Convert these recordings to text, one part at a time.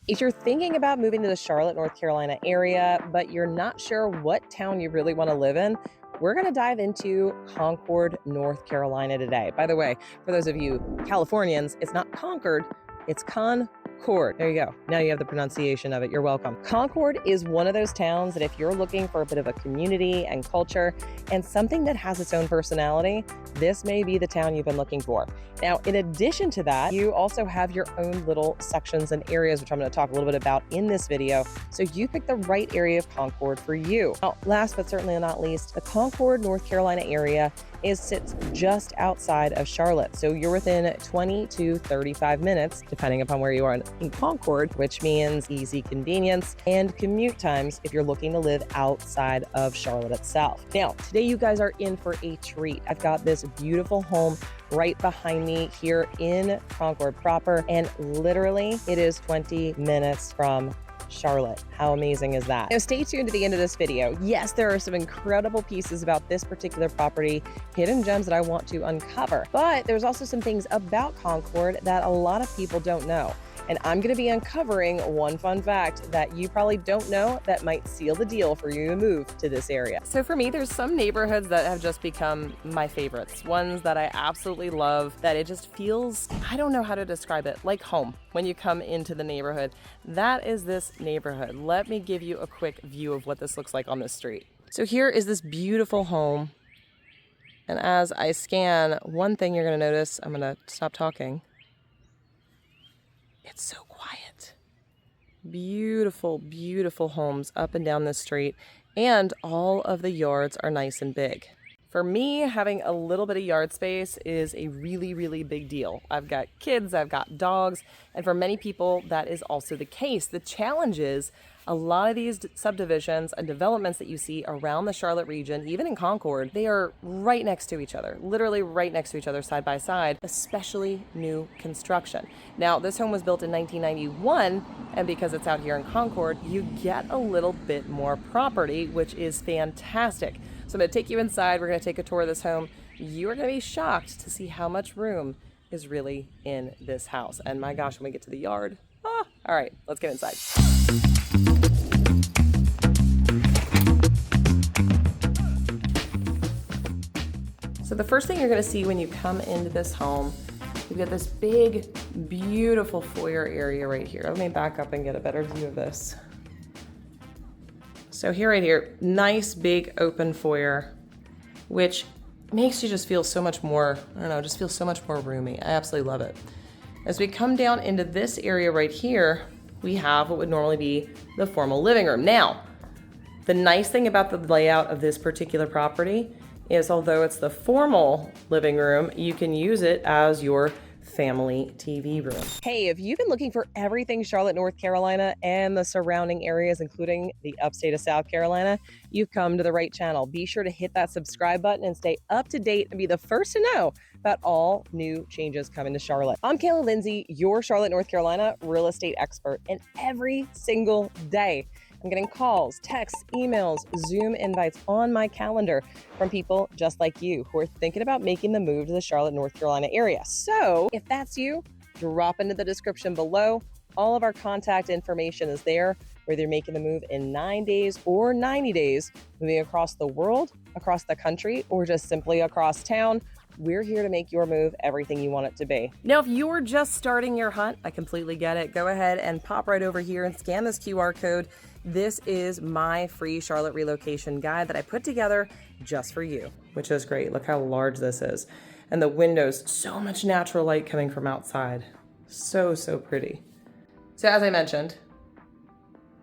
If you're thinking about moving to the Charlotte, North Carolina area, but you're not sure what town you really want to live in, we're going to dive into Concord, North Carolina today. By the way, for those of you Californians, it's not Concord, it's Concord. There you go. Now you have the pronunciation of it. You're welcome. Concord is one of those towns that if you're looking for a bit of a community and culture and something that has its own personality, this may be the town you've been looking for. Now, in addition to that, you also have your own little sections and areas, which I'm going to talk a little bit about in this video. So you pick the right area of Concord for you. Now, last but certainly not least, the Concord, North Carolina area sits just outside of Charlotte. So you're within 20 to 35 minutes, depending upon where you are in Concord, which means easy convenience and commute times if you're looking to live outside of Charlotte itself. Now, today you guys are in for a treat. I've got this beautiful home right behind me here in Concord proper, and literally it is 20 minutes from Charlotte. How amazing is that? Now stay tuned to the end of this video. Yes, there are some incredible pieces about this particular property, hidden gems that I want to uncover, but there's also some things about Concord that a lot of people don't know. And I'm going to be uncovering one fun fact that you probably don't know that might seal the deal for you to move to this area. So for me, there's some neighborhoods that have just become my favorites, ones that I absolutely love, that it just feels, I don't know how to describe it, like home when you come into the neighborhood. That is this neighborhood. Let me give you a quick view of what this looks like on this street. So here is this beautiful home. And as I scan, one thing you're going to notice, I'm going to stop talking. It's so quiet. Beautiful, beautiful homes up and down this street, and all of the yards are nice and big. For me, having a little bit of yard space is a really, really big deal. I've got kids, I've got dogs, and for many people, that is also the case. The challenge is a lot of these subdivisions and developments that you see around the Charlotte region, even in Concord, they are right next to each other, literally right next to each other, side by side, especially new construction. Now, this home was built in 1991, and because it's out here in Concord, you get a little bit more property, which is fantastic. So I'm going to take you inside. We're going to take a tour of this home. You are going to be shocked to see how much room is really in this house. And my gosh, when we get to the yard, all right, let's get inside. So the first thing you're going to see when you come into this home, you've got this big, beautiful foyer area right here. Let me back up and get a better view of this. So here, right here, nice big open foyer, which makes you just feel so much more, I don't know, just feel so much more roomy. I absolutely love it. As we come down into this area right here, we have what would normally be the formal living room. Now, the nice thing about the layout of this particular property is although it's the formal living room, you can use it as your family TV room. Hey, if you've been looking for everything Charlotte, North Carolina and the surrounding areas, including the upstate of South Carolina, you've come to the right channel. Be sure to hit that subscribe button and stay up to date and be the first to know about all new changes coming to Charlotte. I'm Kayla Lindsay, your Charlotte, North Carolina real estate expert, and every single day I'm getting calls, texts, emails, Zoom invites on my calendar from people just like you who are thinking about making the move to the Charlotte, North Carolina area. So if that's you, drop into the description below. All of our contact information is there, whether you're making the move in 9 days or 90 days, moving across the world, across the country, or just simply across town. We're here to make your move everything you want it to be. Now, if you're just starting your hunt, I completely get it. Go ahead and pop right over here and scan this QR code. This is my free Charlotte relocation guide that I put together just for you, which is great. Look how large this is. And the windows, so much natural light coming from outside. So, so pretty. So as I mentioned,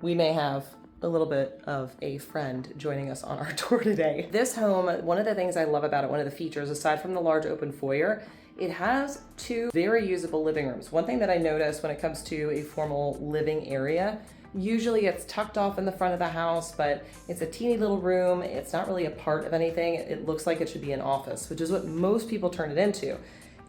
we may have a little bit of a friend joining us on our tour today. This home, one of the things I love about it, one of the features, aside from the large open foyer, it has two very usable living rooms. One thing that I noticed when it comes to a formal living area, usually it's tucked off in the front of the house, but it's a teeny little room. It's not really a part of anything. It looks like it should be an office, which is what most people turn it into.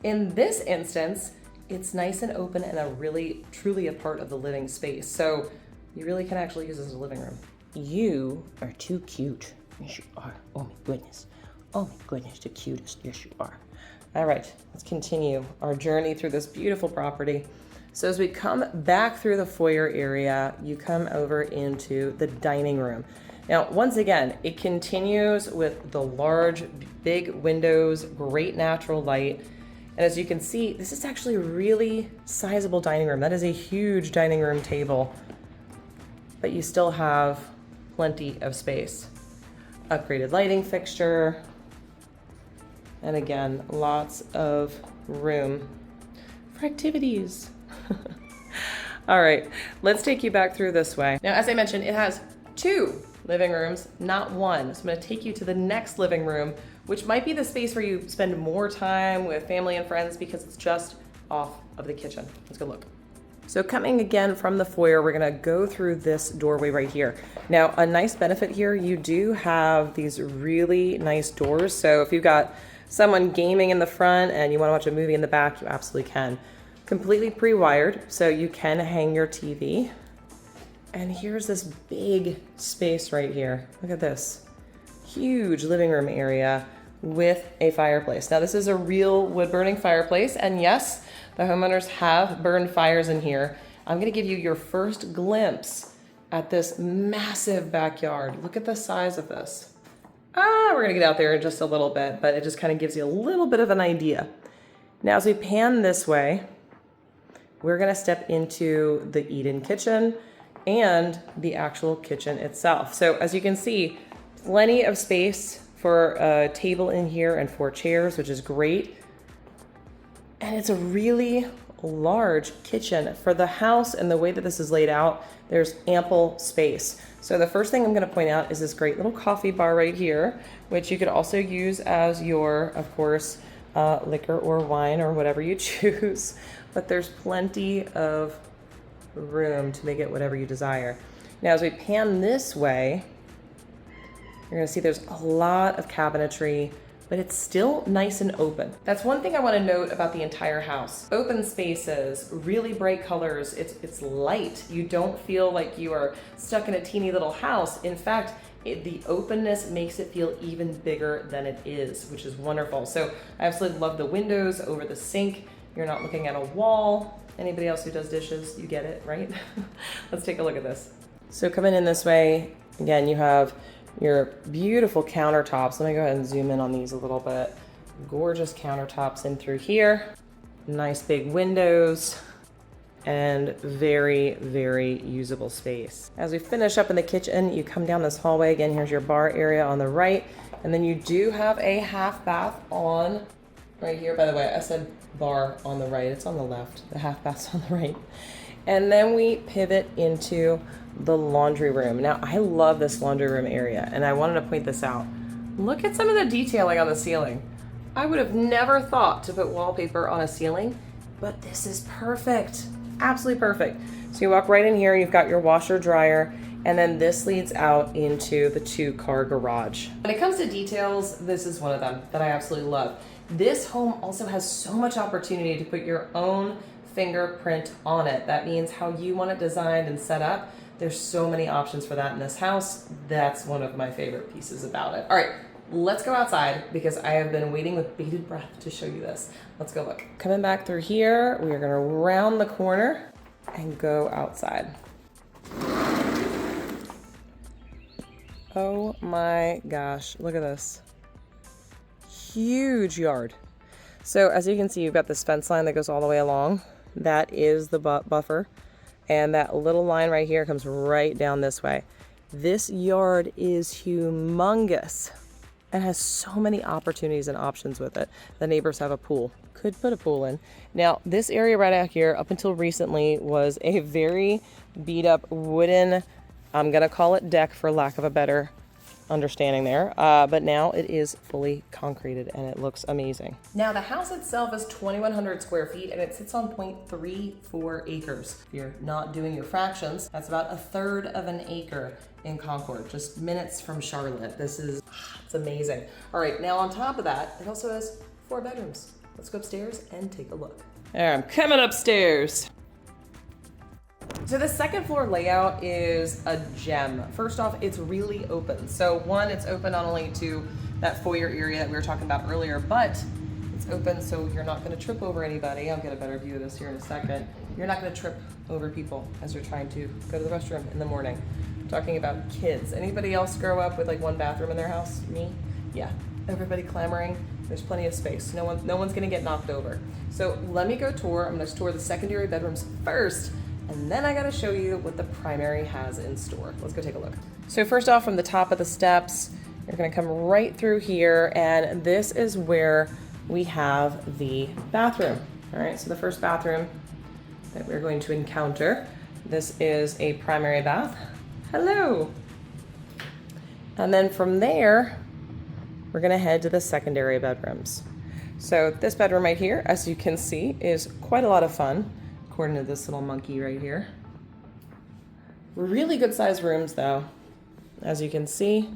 In this instance, it's nice and open and a really, truly a part of the living space. So you really can actually use this as a living room. You are too cute. Yes, you are. Oh my goodness. Oh my goodness, the cutest. Yes, you are. All right, let's continue our journey through this beautiful property. So as we come back through the foyer area, you come over into the dining room. Now, once again, it continues with the large, big windows, great natural light. And as you can see, this is actually a really sizable dining room. That is a huge dining room table, but you still have plenty of space. Upgraded lighting fixture. And again, lots of room for activities. All right, let's take you back through this way. Now, as I mentioned, it has 2 living rooms, not 1. So I'm gonna take you to the next living room, which might be the space where you spend more time with family and friends because it's just off of the kitchen. Let's go look. So coming again from the foyer, we're gonna go through this doorway right here. Now, a nice benefit here, you do have these really nice doors. So if you've got someone gaming in the front and you wanna watch a movie in the back, you absolutely can. Completely pre-wired, so you can hang your TV. And here's this big space right here. Look at this. Huge living room area with a fireplace. Now this is a real wood burning fireplace, and yes, the homeowners have burned fires in here. I'm gonna give you your first glimpse at this massive backyard. Look at the size of this. We're gonna get out there in just a little bit, but it just kind of gives you a little bit of an idea. Now as we pan this way, we're gonna step into the eat-in kitchen and the actual kitchen itself. So as you can see, plenty of space for a table in here and 4 chairs, which is great. And it's a really large kitchen. For the house and the way that this is laid out, there's ample space. So the first thing I'm gonna point out is this great little coffee bar right here, which you could also use as your, of course, liquor or wine or whatever you choose. But there's plenty of room to make it whatever you desire. Now, as we pan this way, you're gonna see there's a lot of cabinetry, but it's still nice and open. That's one thing I wanna note about the entire house. Open spaces, really bright colors, it's light. You don't feel like you are stuck in a teeny little house. In fact, the openness makes it feel even bigger than it is, which is wonderful. So I absolutely love the windows over the sink. You're not looking at a wall. Anybody else who does dishes, you get it, right? Let's take a look at this. So coming in this way, again, you have your beautiful countertops. Let me go ahead and zoom in on these a little bit. Gorgeous countertops in through here. Nice big windows and very, very usable space. As we finish up in the kitchen, you come down this hallway. Again, here's your bar area on the right. And then you do have a half bath on right here. By the way, I said bar on the right, it's on the left. The half bath's on the right. And then we pivot into the laundry room. Now, I love this laundry room area, and I wanted to point this out. Look at some of the detailing on the ceiling. I would have never thought to put wallpaper on a ceiling, but this is perfect. Absolutely perfect. So you walk right in here, you've got your washer dryer, and then this leads out into the 2-car garage. When it comes to details, this is one of them that I absolutely love. This home also has so much opportunity to put your own fingerprint on it. That means how you want it designed and set up. There's so many options for that in this house. That's one of my favorite pieces about it. All right, let's go outside because I have been waiting with bated breath to show you this. Let's go look. Coming back through here, we are gonna round the corner and go outside. Oh my gosh, look at this. Huge yard. So as you can see, you've got this fence line that goes all the way along. That is the buffer. And that little line right here comes right down this way. This yard is humongous and has so many opportunities and options with it. The neighbors have a pool. Could put a pool in. Now, this area right out here, up until recently, was a very beat up wooden, I'm gonna call it deck for lack of a better understanding there, but now it is fully concreted and it looks amazing. Now the house itself is 2,100 square feet and it sits on 0.34 acres. If you're not doing your fractions, that's about 1/3 of an acre in Concord, just minutes from Charlotte. It's amazing. All right, now on top of that, it also has 4 bedrooms. Let's go upstairs and take a look. There, I'm coming upstairs. So the second floor layout is a gem. First off, it's really open. So one, it's open not only to that foyer area that we were talking about earlier, but it's open so you're not gonna trip over anybody. I'll get a better view of this here in a second. You're not gonna trip over people as you're trying to go to the restroom in the morning. I'm talking about kids. Anybody else grow up with like one bathroom in their house? Me? Yeah, everybody clamoring. There's plenty of space. No one's gonna get knocked over. So let me go tour. I'm gonna tour the secondary bedrooms first, and then I gotta show you what the primary has in store. Let's go take a look. So first off, from the top of the steps, you're gonna come right through here, and this is where we have the bathroom. All right, so the first bathroom that we're going to encounter, this is a primary bath. Hello. And then from there, we're gonna head to the secondary bedrooms. So this bedroom right here, as you can see, is quite a lot of fun, according to this little monkey right here. Really good sized rooms though, as you can see,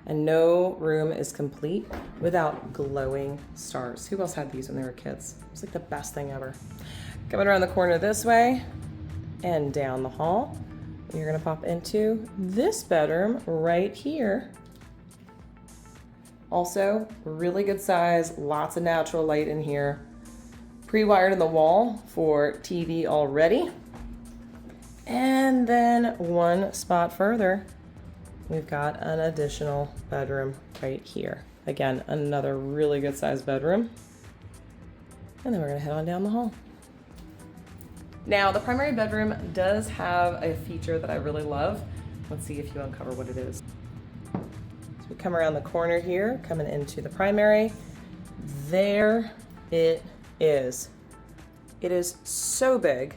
and no room is complete without glowing stars. Who else had these when they were kids? It was like the best thing ever. Coming around the corner this way and down the hall, you're gonna pop into this bedroom right here. Also, really good size, lots of natural light in here. Pre-wired in the wall for TV already. And then one spot further, we've got an additional bedroom right here. Again, another really good sized bedroom. And then we're gonna head on down the hall. Now, the primary bedroom does have a feature that I really love. Let's see if you uncover what it is. So we come around the corner here, coming into the primary. There it is. It is so big.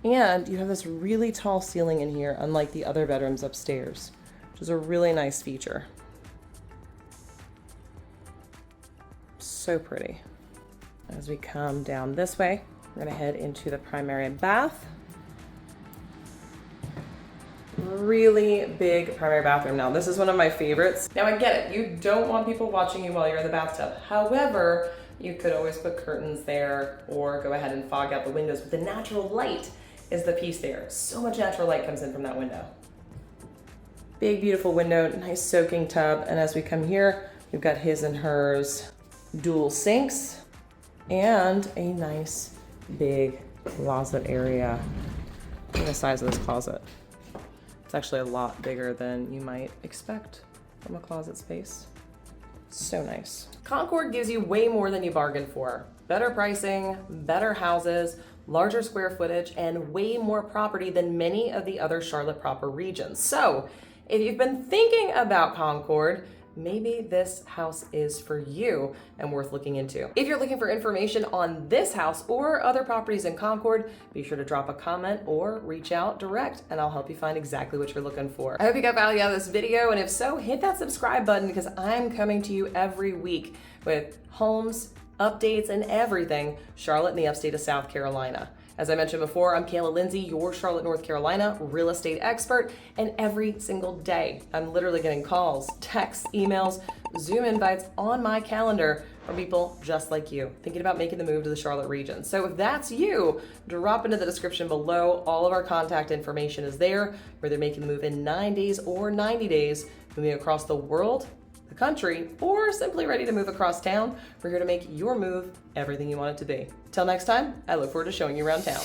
And you have this really tall ceiling in here, unlike the other bedrooms upstairs, which is a really nice feature. So pretty. As we come down this way, we're gonna head into the primary bath. Really big primary bathroom. Now, this is one of my favorites. Now, I get it. You don't want people watching you while you're in the bathtub. However, you could always put curtains there or go ahead and fog out the windows, but the natural light is the piece there. So much natural light comes in from that window. Big, beautiful window, nice soaking tub. And as we come here, we've got his and hers dual sinks and a nice big closet area. Look at the size of this closet. It's actually a lot bigger than you might expect from a closet space. So nice. Concord gives you way more than you bargained for. Better pricing, better houses, larger square footage, and way more property than many of the other Charlotte proper regions. So if you've been thinking about Concord, maybe this house is for you and worth looking into. If you're looking for information on this house or other properties in Concord, be sure to drop a comment or reach out direct and I'll help you find exactly what you're looking for. I hope you got value out of this video, and if so, hit that subscribe button because I'm coming to you every week with homes, updates, and everything Charlotte and the upstate of South Carolina. As I mentioned before, I'm Kayla Lindsay, your Charlotte, North Carolina real estate expert, and every single day I'm literally getting calls, texts, emails, Zoom invites on my calendar from people just like you, thinking about making the move to the Charlotte region. So if that's you, drop into the description below. All of our contact information is there, whether making the move in 9 days or 90 days, moving across the world, the country, or simply ready to move across town. We're here to make your move everything you want it to be. Till next time, I look forward to showing you around town.